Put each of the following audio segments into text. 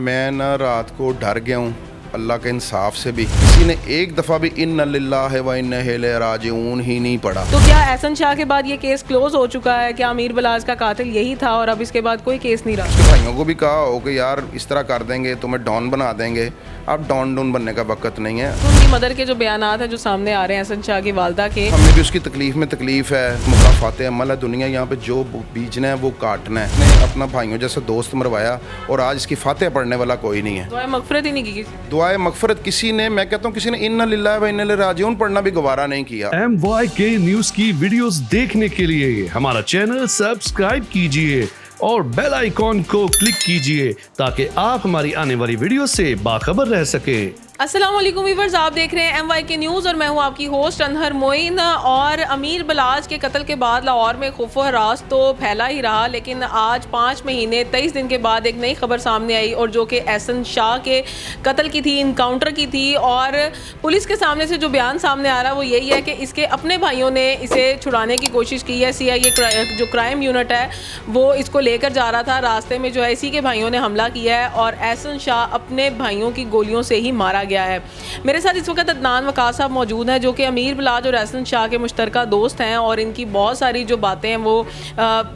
मैं ना रात को डर गया हूँ अल्लाह के इंसाफ से भी। किसी ने एक दफ़ा भी इन्ना लिल्लाहि व इन्ना इलैहि राजिऊन ही नहीं पढ़ा। तो क्या एहसन शाह के बाद ये केस क्लोज हो चुका है? क्या अमीर बलाज का कातिल यही था और अब इसके बाद कोई केस नहीं रहा? उसके भाइयों को भी कहा हो कि यार इस तरह कर देंगे, तुम्हें डॉन बना देंगे। अब डॉन बनने का वक्त नहीं है। तो उनकी मदर के जो बयानात हैं जो सामने आ रहे हैं एहसन शाह की वालदा के, हमें भी उसकी तकलीफ में तकलीफ है। मुकाफात अमल है दुनिया, यहाँ पे जो बीजना है वो काटना है। उसने अपना भाइयों जैसा दोस्त मरवाया और आज इसकी फातिहा पढ़ने वाला कोई नहीं है। दुआए मगफरत ही नहीं की किसी। दुआए मगफरत किसी ने, मैं कहता हूँ किसी ने इन्ना लिल्लाहि व इन्ना इलैहि राजिऊन पढ़ना भी गवारा नहीं किया। MYK न्यूज की वीडियोस देखने के लिए हमारा चैनल सब्सक्राइब कीजिए और बेल आइकॉन को क्लिक कीजिए ताकि आप हमारी आने वाली वीडियो से बाखबर रह सकें। अस्सलाम वालेकुम व्यूअर्स, आप देख रहे हैं MYK न्यूज़ और मैं हूं आपकी होस्ट अनहर मोइन। और अमीर बलाज के कत्ल के बाद लाहौर में खौफ व हरास तो फैला ही रहा, लेकिन आज 5 महीने 23 दिन के बाद एक नई खबर सामने आई और जो कि एहसन शाह के कत्ल की थी, इनकाउंटर की थी। और पुलिस के सामने से जो बयान सामने आ रहा है वो यही है कि इसके अपने भाइयों ने इसे छुड़ाने की कोशिश की है। CIA जो क्राइम यूनिट है वो इसको लेकर जा रहा था, रास्ते में जो है इसी के भाइयों ने हमला किया है और एहसन शाह अपने भाइयों की गोलियों से ही मारा गया है। मेरे साथ इस वक्त अदनान वकास साहब मौजूद हैं जो कि अमीर बलाज और एहसन शाह के मुश्तरका दोस्त हैं और इनकी बहुत सारी जो बातें हैं वो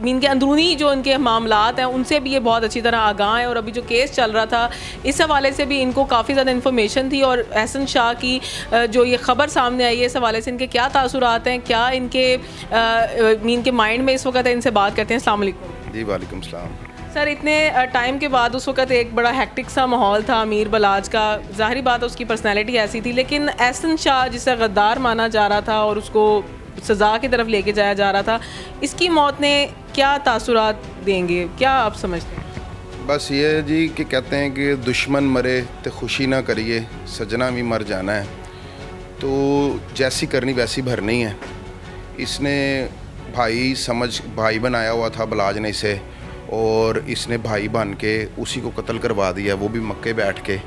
इनके अंदरूनी जो इनके मामलात हैं उनसे भी ये बहुत अच्छी तरह आगाह हैं। और अभी जो केस चल रहा था इस हवाले से भी इनको काफ़ी ज़्यादा इन्फॉर्मेशन थी और एहसन शाह की जो ये ख़बर सामने आई है इस हवाले से इनके क्या तासुरात हैं, क्या इनके माइंड में इस वक्त है, इनसे बात करते हैं। अस्सलाम वालेकुम। जी वालेकुम सलाम। सर, इतने टाइम के बाद उस वक्त एक बड़ा हेक्टिक सा माहौल था अमीर बलाज का। ज़ाहिर बात है उसकी पर्सनैलिटी ऐसी थी, लेकिन एहसन शाह जिसे गद्दार माना जा रहा था और उसको सज़ा की तरफ लेके जाया जा रहा था, इसकी मौत ने क्या तासुरात देंगे, क्या आप समझते हैं? बस ये जी कि कहते हैं कि दुश्मन मरे तो खुशी ना करिए, सजना भी मर जाना है। तो जैसी करनी वैसी भरनी है। इसने भाई बनाया हुआ था बलाज ने इसे, और इसने भाई बन के उसी को कत्ल करवा दिया, वो भी मक्के बैठ के।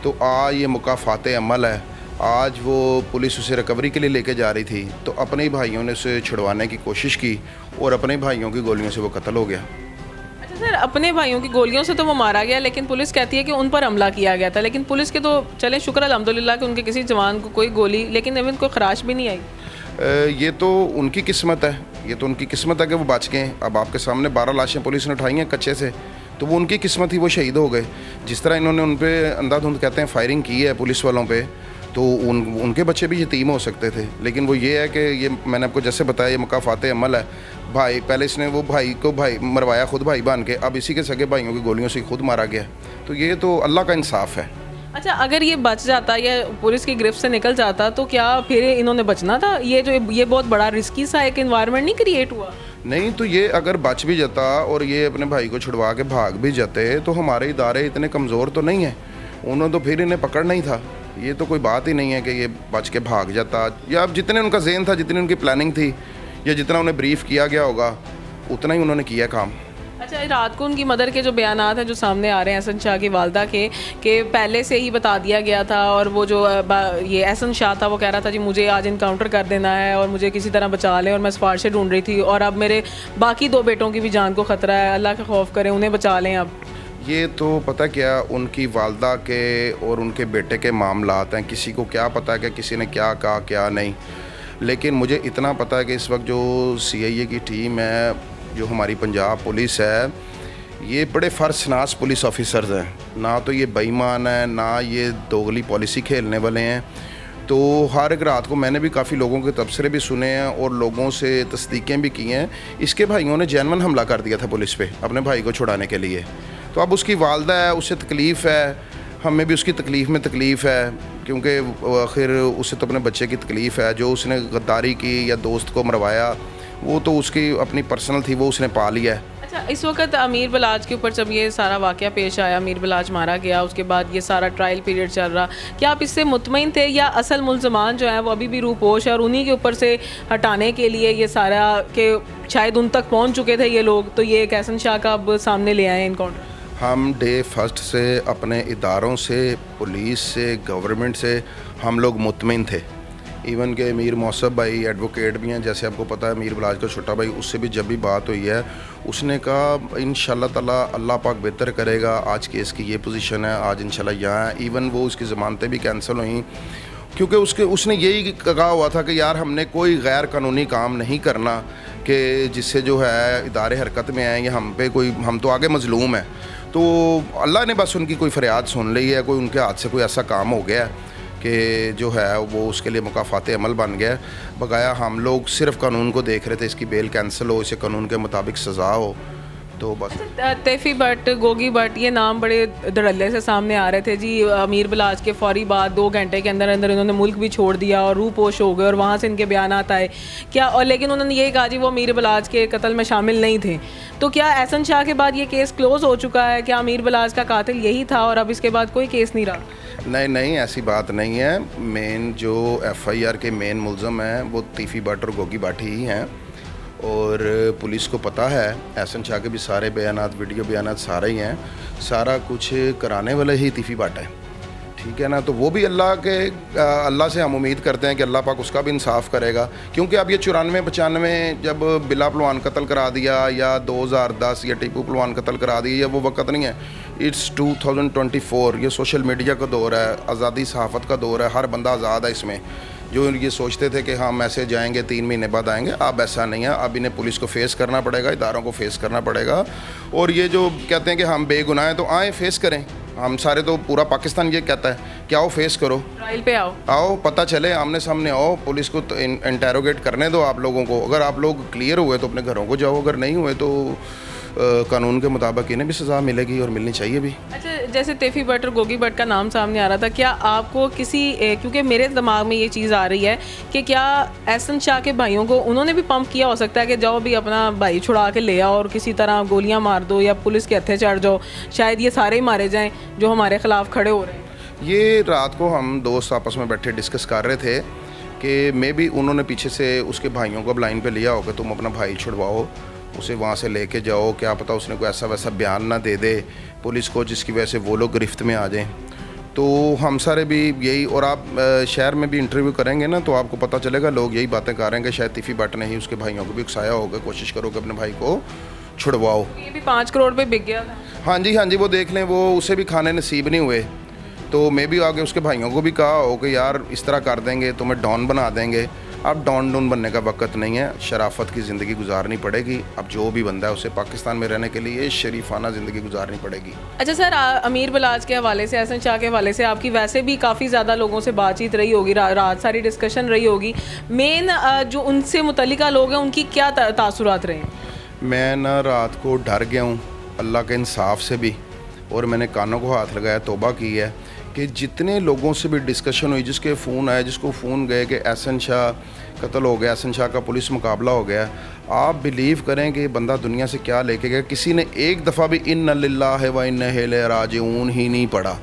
तो आज ये मुकाफात अमल है। आज वो पुलिस उसे रिकवरी के लिए लेके जा रही थी तो अपने ही भाइयों ने उसे छुड़वाने की कोशिश की और अपने भाइयों की गोलियों से वो कत्ल हो गया। अच्छा सर, अपने भाइयों की गोलियों से तो वो मारा गया, लेकिन पुलिस कहती है कि उन पर हमला किया गया था। लेकिन पुलिस के तो चले शुक्र अल्हम्दुलिल्लाह कि उनके किसी जवान को कोई गोली, लेकिन अभी कोई खराश भी नहीं आई। ये तो उनकी किस्मत है, ये तो उनकी किस्मत है कि वो बच गए। अब आपके सामने 12 लाशें पुलिस ने उठाई हैं कच्चे से, तो वो उनकी किस्मत ही, वो शहीद हो गए। जिस तरह इन्होंने उन पर अंधाधुंध कहते हैं फायरिंग की है पुलिस वालों पे, तो उनके बच्चे भी यतीम हो सकते थे। लेकिन वो ये है कि ये मैंने आपको जैसे बताया, ये मुकाफात अमल है। भाई पहले इसने वो भाई मरवाया खुद भाई बन के, अब इसी के सगे भाइयों की गोलियों से खुद मारा गया। तो ये तो अल्लाह का इंसाफ है। अच्छा, अगर ये बच जाता या पुलिस की गिरफ्त से निकल जाता तो क्या फिर इन्होंने बचना था? ये बहुत बड़ा रिस्की सा एक एनवायरनमेंट नहीं क्रिएट हुआ? नहीं, तो ये अगर बच भी जाता और ये अपने भाई को छुड़वा के भाग भी जाते तो हमारे इदारे इतने कमज़ोर तो नहीं है, उन्होंने तो फिर इन्हें पकड़ना ही था। ये तो कोई बात ही नहीं है कि ये बच के भाग जाता, या अब जितने उनका ज़हन था, जितनी उनकी प्लानिंग थी, या जितना उन्हें ब्रीफ किया गया होगा उतना ही उन्होंने किया काम। अच्छा, रात को उनकी मदर के जो बयानात हैं जो सामने आ रहे हैं एहसन शाह की वालदा के, कि पहले से ही बता दिया गया था और वो जो ये एहसन शाह था वो कह रहा था जी मुझे आज इनकाउंटर कर देना है और मुझे किसी तरह बचा लें, और मैं सिफारिशें ढूंढ रही थी और अब मेरे बाकी 2 बेटों की भी जान को ख़तरा है, अल्लाह का खौफ करें, उन्हें बचा लें। अब ये तो पता क्या उनकी वालदा के और उनके बेटे के मामलात हैं, किसी को क्या पता है कि किसी ने क्या कहा क्या नहीं। लेकिन मुझे इतना पता है कि इस वक्त जो CIA की टीम है, जो हमारी पंजाब पुलिस है, ये बड़े फ़र्जनास पुलिस ऑफिसर्स हैं। ना तो ये बेईमान है, ना ये दोगली पॉलिसी खेलने वाले हैं। तो हर एक रात को मैंने भी काफ़ी लोगों के तबसरे भी सुने हैं और लोगों से तस्दीकें भी की हैं। इसके भाइयों ने जेन्युइन हमला कर दिया था पुलिस पे अपने भाई को छुड़ाने के लिए। तो अब उसकी वालदा है, उससे तकलीफ़ है, हमें भी उसकी तकलीफ़ में तकलीफ़ है, क्योंकि आखिर उसे तो अपने बच्चे की तकलीफ़ है। जो उसने गद्दारी की या दोस्त को मरवाया वो तो उसकी अपनी पर्सनल थी, वो उसने पा लिया है। अच्छा, इस वक्त अमीर बलाज के ऊपर जब ये सारा वाक़या पेश आया, अमीर बलाज मारा गया, उसके बाद ये सारा ट्रायल पीरियड चल रहा, क्या आप इससे मुतमईन थे या असल मुल्ज़मान जो है वो अभी भी रूपोश है और उन्हीं के ऊपर से हटाने के लिए ये सारा कि शायद उन तक पहुँच चुके थे ये लोग, तो ये एक एहसन शाह का अब सामने ले आए इनकाउंटर? हम डे फर्स्ट से अपने इदारों से, पुलिस से, गवर्नमेंट से हम लोग मुतमईन थे ایون کہ امیر موصف بھائی ایڈوکیٹ بھی ہیں, جیسے آپ کو پتہ ہے امیر بلاج کا چھوٹا بھائی, اس سے بھی جب بھی بات ہوئی ہے اس نے کہا انشاءاللہ تعالی اللہ پاک بہتر کرے گا. آج کیس کی یہ پوزیشن ہے, آج انشاءاللہ یہاں ہے. ایون وہ اس کی ضمانتیں بھی کینسل ہوئیں کیونکہ اس نے یہی کہا ہوا تھا کہ یار ہم نے کوئی غیر قانونی کام نہیں کرنا کہ جس سے جو ہے ادارے حرکت میں آئیں یا ہم تو آگے مظلوم ہیں. تو اللہ نے بس ان کی کوئی فریاد سن لی ہے, کوئی ان کے ہاتھ سے کوئی ایسا کام ہو گیا ہے کہ جو ہے وہ اس کے لیے مکافات عمل بن گیا. بقایا ہم لوگ صرف قانون کو دیکھ رہے تھے, اس کی بیل کینسل ہو, اسے قانون کے مطابق سزا ہو. تو بس تیفی بٹ, گوگی بٹ, یہ نام بڑے دھڑلے سے سامنے آ رہے تھے جی. امیر بلاج کے فوری بعد 2 گھنٹے کے اندر انہوں نے ملک بھی چھوڑ دیا اور روح پوش ہو گئے, اور وہاں سے ان کے بیانات آئے کیا, اور لیکن انہوں نے یہی کہا جی وہ امیر بلاج کے قتل میں شامل نہیں تھے. تو کیا احسن شاہ کے بعد یہ کیس کلوز ہو چکا ہے؟ کیا امیر بلاج کا قاتل یہی تھا اور اب اس کے بعد کوئی کیس نہیں رہا؟ نہیں, ایسی بات نہیں ہے. مین جو ایف آئی آر کے مین ملزم ہیں وہ تیفی بٹ اور گوگی بٹ ہی ہیں, اور پولیس کو پتہ ہے احسن شاہ کے بھی سارے بیانات, ویڈیو بیانات سارے ہی ہیں. سارا کچھ کرانے والے ہی تیفی بٹ ہے, ٹھیک ہے نا. تو وہ بھی اللہ سے ہم امید کرتے ہیں کہ اللہ پاک اس کا بھی انصاف کرے گا, کیونکہ اب یہ 94-95 جب بلا پلوان قتل کرا دیا یا 2010 یا ٹیپو پلوان قتل کرا دیا, یہ وہ وقت نہیں ہے. اٹس 2024, یہ سوشل میڈیا کا دور ہے, آزادی صحافت کا دور ہے, ہر بندہ آزاد ہے اس میں. جو یہ سوچتے تھے کہ ہم ایسے جائیں گے 3 مہینے بعد آئیں گے, اب ایسا نہیں ہے. اب انہیں پولیس کو فیس کرنا پڑے گا, اداروں کو فیس کرنا پڑے گا. اور یہ جو کہتے ہیں کہ ہم بے گناہ ہیں تو آئیں فیس کریں, ہم سارے تو پورا پاکستان یہ کہتا ہے کہ آؤ فیس کرو, ٹرائل پہ آؤ پتہ چلے, آمنے سامنے آؤ, پولیس کو انٹیروگیٹ کرنے دو آپ لوگوں کو. اگر آپ لوگ کلیئر ہوئے تو اپنے گھروں کو جاؤ, اگر نہیں ہوئے تو قانون کے مطابق انہیں بھی سزا ملے گی اور ملنی چاہیے بھی. اچھا, جیسے تیفی بٹ اور گوگی بٹ کا نام سامنے آ رہا تھا, کیا آپ کو کیونکہ میرے دماغ میں یہ چیز آ رہی ہے کہ کیا احسن شاہ کے بھائیوں کو انہوں نے بھی پمپ کیا ہو سکتا ہے کہ جاؤ بھی اپنا بھائی چھڑا کے لے آؤ اور کسی طرح گولیاں مار دو یا پولیس کے ہتھے چڑھ جاؤ, شاید یہ سارے ہی مارے جائیں جو ہمارے خلاف کھڑے ہو رہے ہیں. یہ رات کو ہم دوست آپس میں بیٹھے ڈسکس کر رہے تھے کہ مے بی انہوں نے پیچھے سے اس کے بھائیوں کو لائن پہ لیا ہوگا, تم اپنا بھائی چھڑواؤ, اسے وہاں سے لے کے جاؤ, کیا پتہ اس نے کوئی ایسا ویسا بیان نہ دے دے پولیس کو جس کی وجہ سے وہ لوگ گرفت میں آ جائیں. تو ہم سارے بھی یہی, اور آپ شہر میں بھی انٹرویو کریں گے نا تو آپ کو پتہ چلے گا, لوگ یہی باتیں کر رہے ہیں کہ شاید تیفی بٹ نے ہی اس کے بھائیوں کو بھی اکسایا ہوگا, کوشش کرو کہ اپنے بھائی کو چھڑواؤ. یہ بھی 5 کروڑ پہ بک گیا تھا. ہاں جی, وہ دیکھ لیں, وہ اسے بھی کھانے نصیب نہیں ہوئے. تو میں بھی آگے اس کے بھائیوں کو بھی کہا ہو کہ یار اس طرح کر دیں گے, تمہیں ڈان بنا دیں گے. اب ڈون بننے کا وقت نہیں ہے, شرافت کی زندگی گزارنی پڑے گی. اب جو بھی بندہ ہے اسے پاکستان میں رہنے کے لیے شریفانہ زندگی گزارنی پڑے گی. اچھا سر, امیر بلاج کے حوالے سے, احسن شاہ کے حوالے سے آپ کی ویسے بھی کافی زیادہ لوگوں سے بات چیت رہی ہوگی, رات ساری ڈسکشن رہی ہوگی. مین جو ان سے متعلقہ لوگ ہیں ان کی کیا تاثرات رہے ہیں؟ میں نا رات کو ڈر گیا ہوں اللہ کے انصاف سے بھی, اور میں نے کانوں کو ہاتھ لگایا, توبہ کی ہے کہ جتنے لوگوں سے بھی ڈسکشن ہوئی, جس کے فون آئے, جس کو فون گئے کہ احسن شاہ قتل ہو گیا, احسن شاہ کا پولیس مقابلہ ہو گیا, آپ بلیو کریں کہ بندہ دنیا سے کیا لے کے گیا. کسی نے ایک دفعہ بھی ان للہ و انا الیہ راجعون ہی نہیں پڑھا.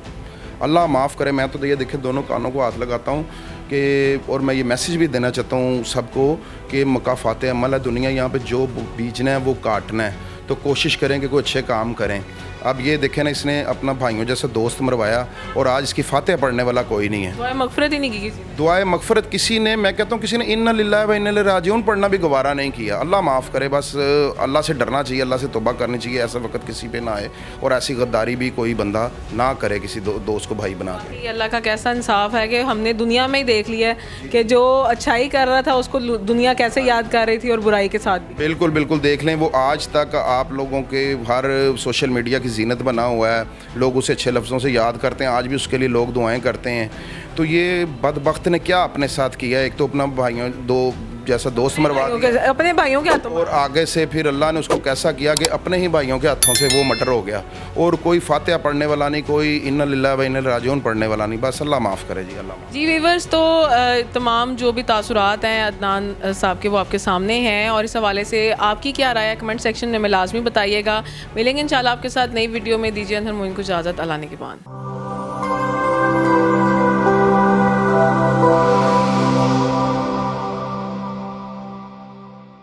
اللہ معاف کرے, میں تو یہ دیکھیں دونوں کانوں کو ہاتھ لگاتا ہوں کہ, اور میں یہ میسیج بھی دینا چاہتا ہوں سب کو کہ مکافات عمل ہے دنیا, یہاں پہ جو بیچنا ہے وہ کاٹنا ہے, تو کوشش کریں کہ کوئی اچھے کام کریں. اب یہ دیکھیں نا, اس نے اپنا بھائیوں جیسا دوست مروایا اور آج اس کی فاتح پڑھنے والا کوئی نہیں ہے. دعائے مغفرت ہی نہیں کی کسی نے. دعائے مغفرت کسی نے, میں کہتا ہوں کسی نے انا للہ و انا الیہ راجعون پڑھنا بھی گوارا نہیں کیا. اللہ معاف کرے, بس اللہ سے ڈرنا چاہیے, اللہ سے توبہ کرنی چاہیے, ایسا وقت کسی پہ نہ آئے اور ایسی غداری بھی کوئی بندہ نہ کرے کسی دوست کو بھائی بنا کے. اللہ کا کیسا انصاف ہے کہ ہم نے دنیا میں ہی دیکھ لیا ہے کہ جو اچھائی کر رہا تھا اس کو دنیا کیسے یاد کر رہی تھی, اور برائی کے ساتھ بھی. بالکل دیکھ لیں, وہ آج تک آپ لوگوں کے ہر سوشل میڈیا کی زینت بنا ہوا ہے, لوگ اسے اچھے لفظوں سے یاد کرتے ہیں, آج بھی اس کے لیے لوگ دعائیں کرتے ہیں. تو یہ بدبخت نے کیا اپنے ساتھ کیا, ایک تو اپنا بھائیوں جیسا دوست مروا دیا, اپنے بھائیوں کے ہاتھوں, اور آگے سے پھر اللہ نے اس کو کیسا کیا کہ اپنے ہی بھائیوں کے ہاتھوں سے وہ مٹر ہو گیا, اور کوئی فاتحہ پڑھنے والا نہیں, کوئی انا للہ و انا الیہ راجعون پڑھنے والا نہیں. بس اللہ معاف کرے جی, اللہ معاف. جی ویورز, تو تمام جو بھی تاثرات ہیں عدنان صاحب کے وہ آپ کے سامنے ہیں, اور اس حوالے سے آپ کی کیا رائے ہے کمنٹ سیکشن میں لازمی بتائیے گا. ملیں گے انشاءاللہ آپ کے ساتھ نئی ویڈیو میں. دیجیے انہر موین کو اجازت, اللہ نے کے بعد.